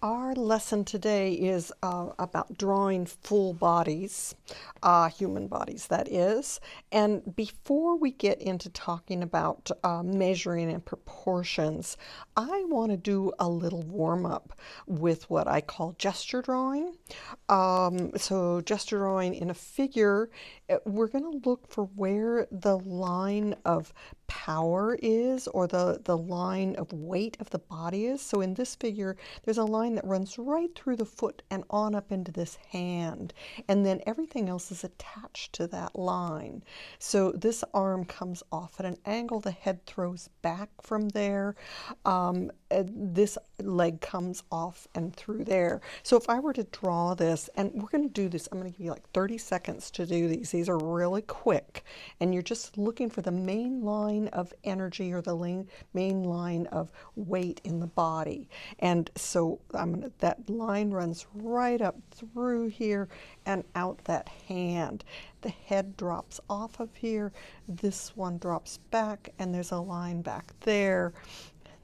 Our lesson today is about drawing full bodies, human bodies, that is. And before we get into talking about measuring and proportions, I want to do a little warm up with what I call gesture drawing. So, gesture drawing in a figure, we're going to look for where the line of power is or the line of weight of the body is. So in this figure, there's a line that runs right through the foot and on up into this hand. And then everything else is attached to that line. So this arm comes off at an angle. The head throws back from there. This leg comes off and through there. So if I were to draw this, and we're going to do this, I'm going to give you like 30 seconds to do these. These are really quick. And you're just looking for the main line of energy or the main line of weight in the body. And so that line runs right up through here and out that hand. The head drops off of here. This one drops back, and there's a line back there.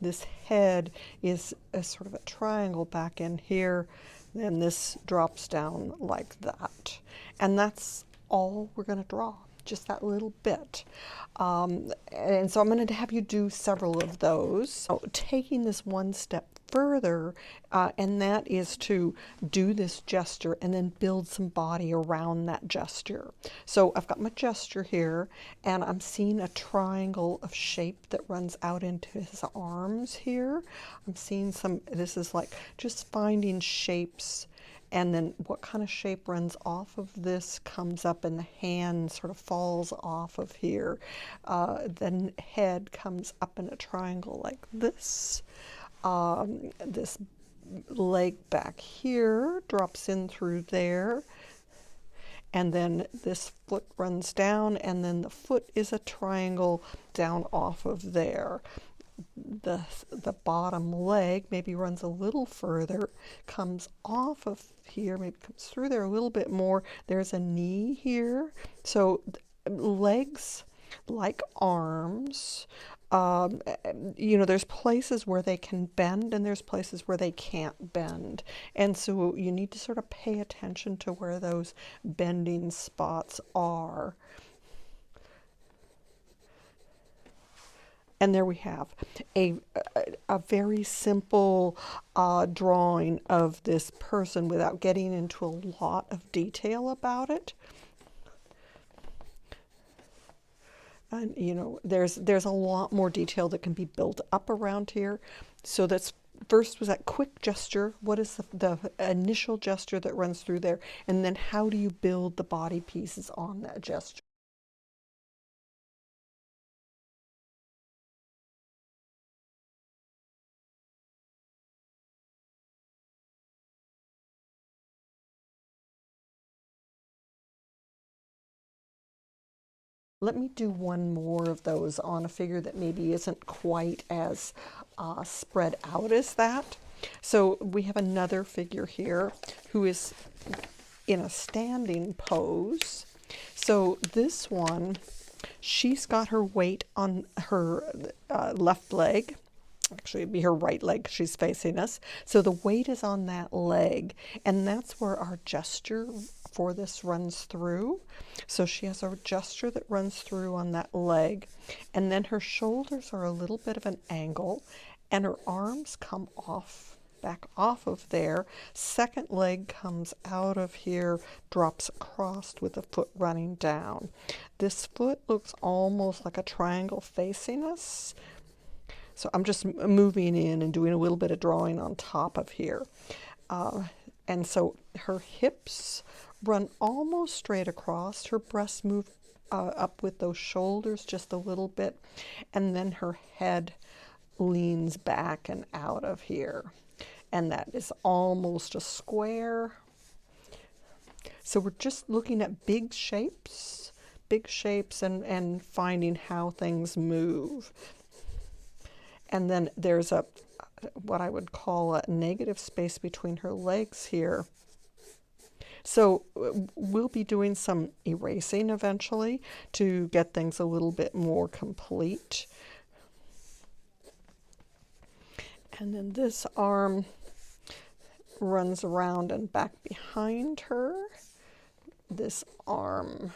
This head is a sort of a triangle back in here. Then this drops down like that. And that's all we're going to draw, just that little bit. And so I'm going to have you do several of those. So taking this one step further, and that is to do this gesture and then build some body around that gesture. So I've got my gesture here, and I'm seeing a triangle of shape that runs out into his arms here. I'm seeing this is like just finding shapes, and then what kind of shape runs off of this comes up, and the hand sort of falls off of here. Then head comes up in a triangle like this. This leg back here drops in through there, and then this foot runs down, and then the foot is a triangle down off of there. The bottom leg maybe runs a little further, comes off of here, maybe comes through there a little bit more. There's a knee here. So legs, like arms, there's places where they can bend and there's places where they can't bend. And so you need to sort of pay attention to where those bending spots are. And there we have a very simple drawing of this person without getting into a lot of detail about it. And there's a lot more detail that can be built up around here. So that's first was that quick gesture. What is the initial gesture that runs through there? And then how do you build the body pieces on that gesture? Let me do one more of those on a figure that maybe isn't quite as spread out as that. So we have another figure here who is in a standing pose. So this one, she's got her weight on her left leg. Actually, it'd be her right leg. She's facing us. So the weight is on that leg, and that's where our gesture for this runs through. So she has a gesture that runs through on that leg, and then her shoulders are a little bit of an angle, and her arms come back off of there. Second leg comes out of here, drops across with the foot running down. This foot looks almost like a triangle facing us. So I'm just moving in and doing a little bit of drawing on top of here. And so her hips run almost straight across. Her breasts move up with those shoulders just a little bit. And then her head leans back and out of here. And that is almost a square. So we're just looking at big shapes and finding how things move. And then there's what I would call a negative space between her legs here. So we'll be doing some erasing eventually to get things a little bit more complete. And then this arm runs around and back behind her. This arm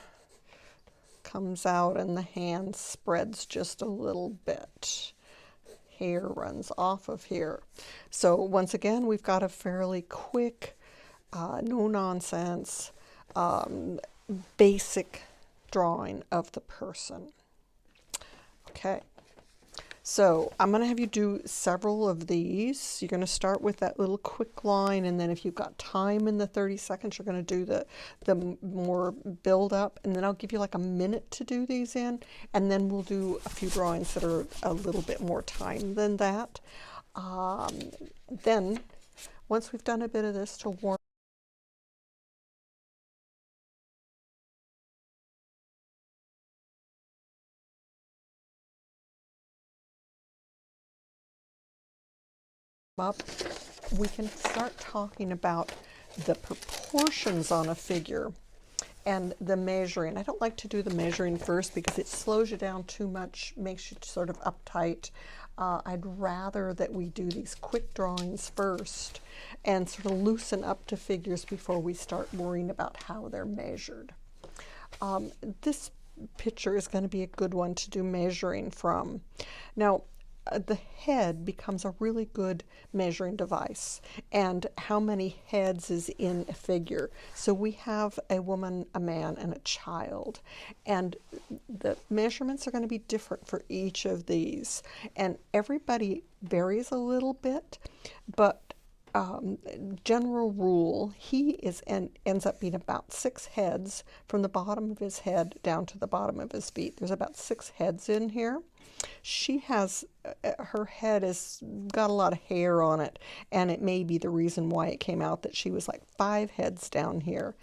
comes out and the hand spreads just a little bit. Hair runs off of here. So once again, we've got a fairly quick, no nonsense, basic drawing of the person. Okay. So I'm going to have you do several of these. You're going to start with that little quick line, and then if you've got time in the 30 seconds, you're going to do the more build up, and then I'll give you like a minute to do these in, and then we'll do a few drawings that are a little bit more time than that. Then, once we've done a bit of this to warm up, we can start talking about the proportions on a figure and the measuring. I don't like to do the measuring first because it slows you down too much, makes you sort of uptight. I'd rather that we do these quick drawings first and sort of loosen up to figures before we start worrying about how they're measured. This picture is going to be a good one to do measuring from. Now, the head becomes a really good measuring device, and how many heads is in a figure. So we have a woman, a man, and a child, and the measurements are going to be different for each of these, and everybody varies a little bit, but general rule, he ends up being about 6 heads from the bottom of his head down to the bottom of his feet. There's about 6 heads in here. She has, her head has got a lot of hair on it, and it may be the reason why it came out that she was like 5 heads down here.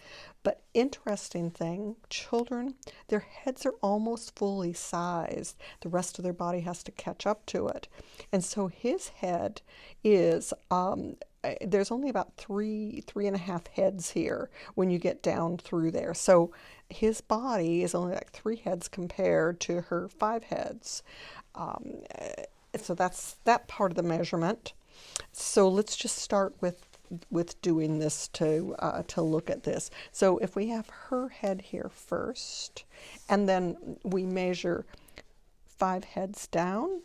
But interesting thing, children, their heads are almost fully sized. The rest of their body has to catch up to it. And so his head is, there's only about three and a half heads here when you get down through there. So his body is only like 3 heads compared to her 5 heads. So that's that part of the measurement. So let's just start with doing this to look at this. So if we have her head here first, and then we measure 5 heads down,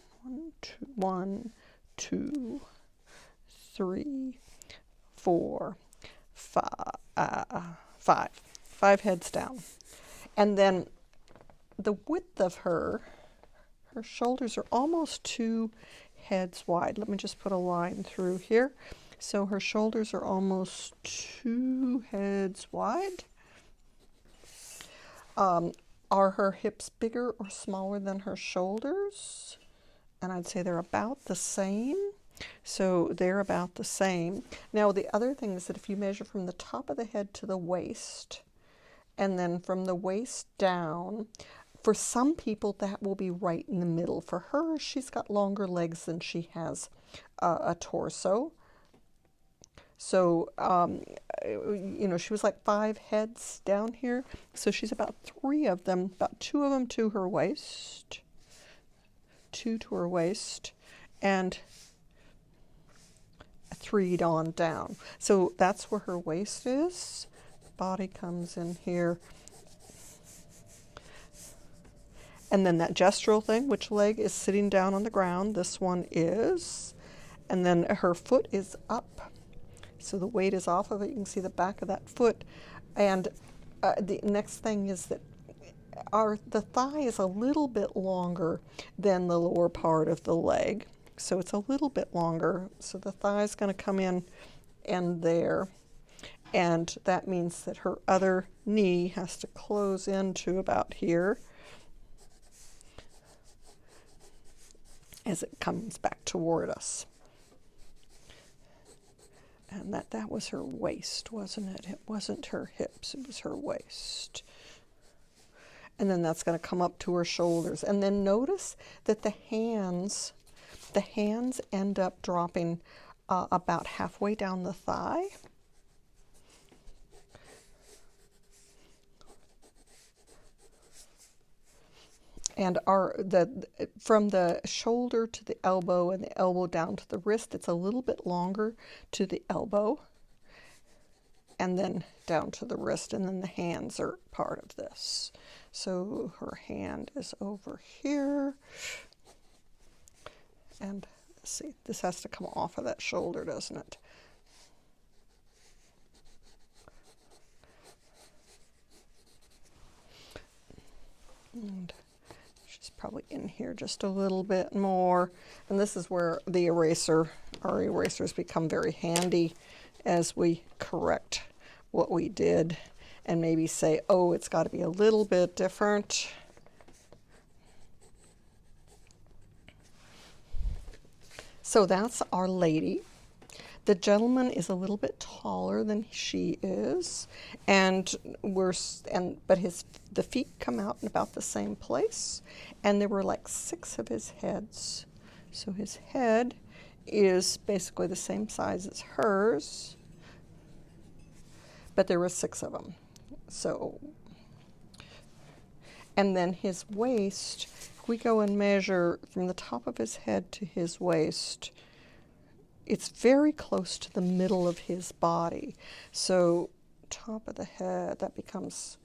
1, 2, 3, 4, 5 heads down. And then the width of her shoulders are almost 2 heads wide. Let me just put a line through here. So her shoulders are almost 2 heads wide. Are her hips bigger or smaller than her shoulders? And I'd say they're about the same. So they're about the same. Now the other thing is that if you measure from the top of the head to the waist, and then from the waist down, for some people that will be right in the middle. For her, she's got longer legs than she has a torso. So, you know, she was like 5 heads down here. So she's about 3 of them, about 2 of them to her waist, 2 to her waist, and 3 on down. So that's where her waist is. Body comes in here. And then that gestural thing, which leg is sitting down on the ground? This one is. And then her foot is up. So the weight is off of it. You can see the back of that foot. And the next thing is that the thigh is a little bit longer than the lower part of the leg. So it's a little bit longer. So the thigh is going to come in and there. And that means that her other knee has to close into about here as it comes back toward us. And that was her waist, wasn't it? It wasn't her hips, it was her waist. And then that's going to come up to her shoulders. And then notice that the hands end up dropping about halfway down the thigh. And from the shoulder to the elbow and the elbow down to the wrist, it's a little bit longer to the elbow. and then down to the wrist, and then the hands are part of this. So her hand is over here, and let's see, this has to come off of that shoulder, doesn't it? And she's probably in here just a little bit more. And this is where the eraser, our erasers become very handy as we correct what we did and maybe say, oh, it's got to be a little bit different. So that's our lady. The gentleman is a little bit taller than she is, and but the feet come out in about the same place, and there were like 6 of his heads. So his head is basically the same size as hers, but there were 6 of them. So, and then his waist, if we go and measure from the top of his head to his waist, it's very close to the middle of his body. So top of the head, that becomes,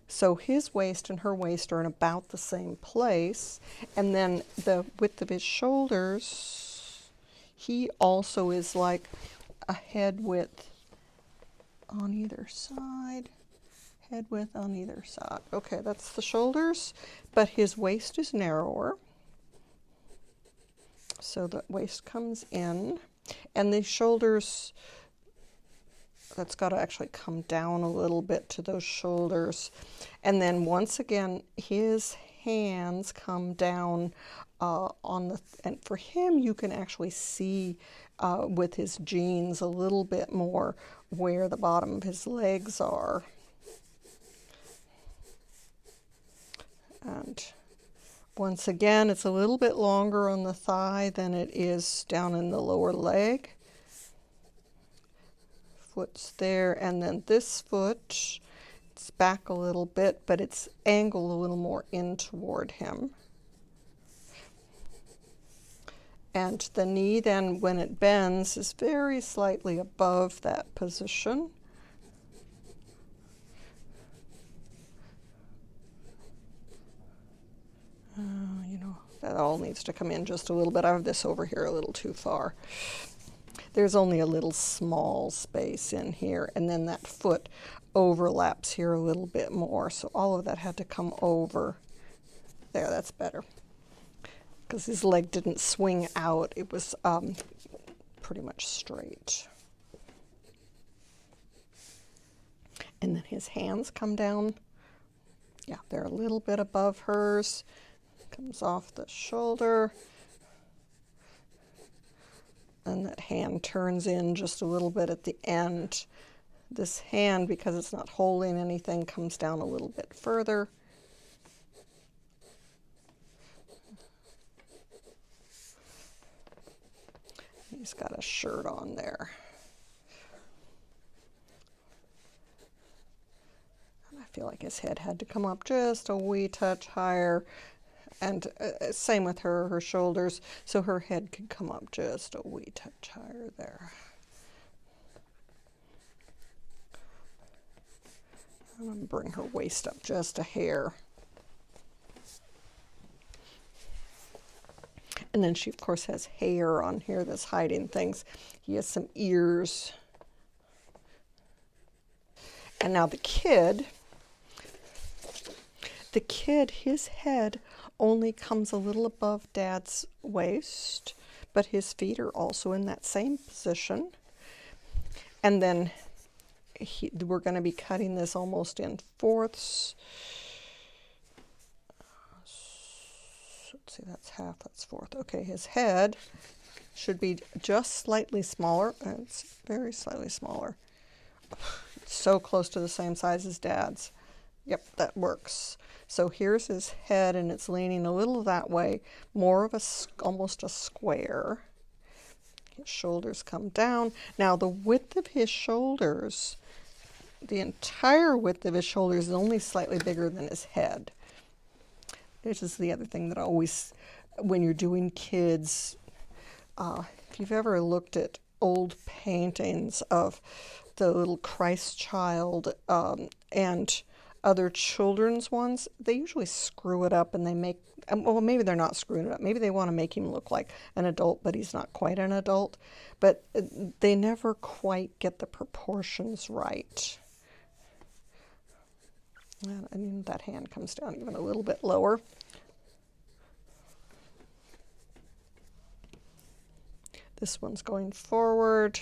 so his waist and her waist are in about the same place. And then the width of his shoulders, he also is like a head width on either side. Head width on either side. Okay, that's the shoulders, but his waist is narrower. So the waist comes in, and the shoulders, that's got to actually come down a little bit to those shoulders. And then once again, his hands come down and for him, you can actually see with his jeans a little bit more where the bottom of his legs are. And once again, it's a little bit longer on the thigh than it is down in the lower leg. Foot's there, and then this foot, it's back a little bit, but it's angled a little more in toward him. And the knee then, when it bends, is very slightly above that position. You know, that all needs to come in just a little bit. I have this over here a little too far. There's only a little small space in here, and then that foot overlaps here a little bit more. So all of that had to come over. There, that's better. Because his leg didn't swing out. It was pretty much straight. And then his hands come down. Yeah, they're a little bit above hers. Comes off the shoulder. And that hand turns in just a little bit at the end. This hand, because it's not holding anything, comes down a little bit further. He's got a shirt on there. And I feel like his head had to come up just a wee touch higher. And same with her shoulders, so her head could come up just a wee touch higher there. I'm going to bring her waist up just a hair. And then she, of course, has hair on here that's hiding things. He has some ears. And now the kid, his head only comes a little above Dad's waist, but his feet are also in that same position. And then we're going to be cutting this almost in fourths. Let's see, that's half, that's fourth. Okay, his head should be just slightly smaller. It's very slightly smaller. It's so close to the same size as Dad's. Yep, that works. So here's his head, and it's leaning a little that way, more of almost a square. His shoulders come down. Now the width of his shoulders, the entire width of his shoulders is only slightly bigger than his head. This is the other thing that always, when you're doing kids, if you've ever looked at old paintings of the little Christ child and other children's ones, they usually screw it up and they make, well, maybe they're not screwing it up. Maybe they want to make him look like an adult, but he's not quite an adult. But they never quite get the proportions right. And that hand comes down even a little bit lower. This one's going forward.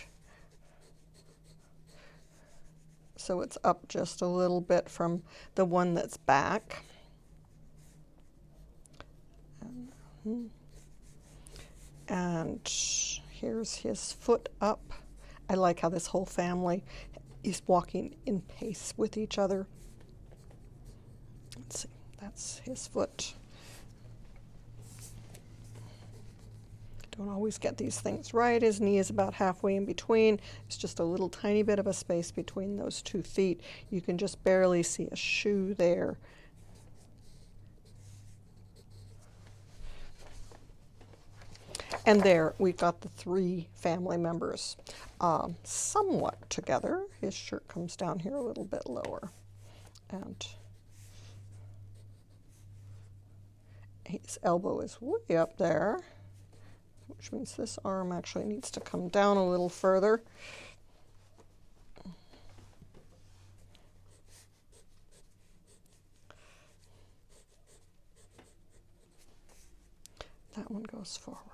So it's up just a little bit from the one that's back. And here's his foot up. I like how this whole family is walking in pace with each other. Let's see, that's his foot. Don't always get these things right. His knee is about halfway in between. It's just a little tiny bit of a space between those 2 feet. You can just barely see a shoe there. And there we've got the 3 family members somewhat together. His shirt comes down here a little bit lower. And his elbow is way up there, which means this arm actually needs to come down a little further. That one goes forward.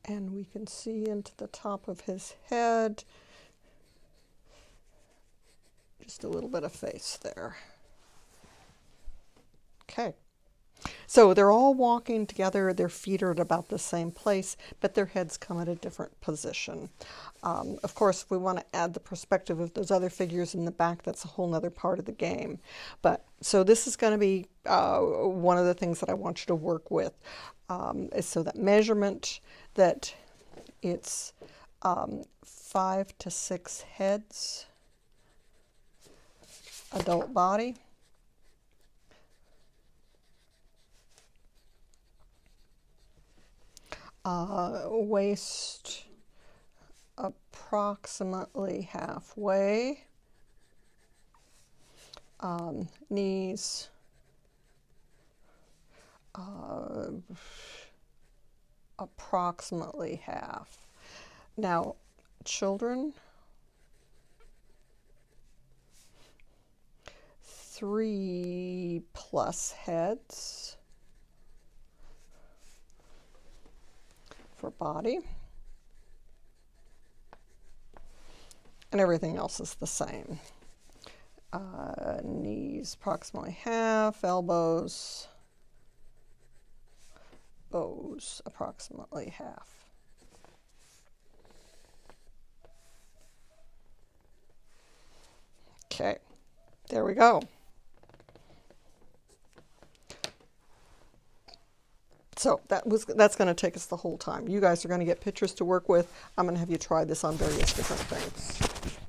And we can see into the top of his head. Just a little bit of face there. Okay. So they're all walking together, their feet are at about the same place, but their heads come at a different position. Of course, if we want to add the perspective of those other figures in the back, that's a whole nother part of the game. But so this is going to be one of the things that I want you to work with. Is so that measurement, that it's 5 to 6 heads, adult body. Waist approximately halfway, knees approximately half. Now, children, 3+ heads. For body, and everything else is the same. Knees approximately half, elbows, bows approximately half. Okay, there we go. So that's going to take us the whole time. You guys are going to get pictures to work with. I'm going to have you try this on various different things.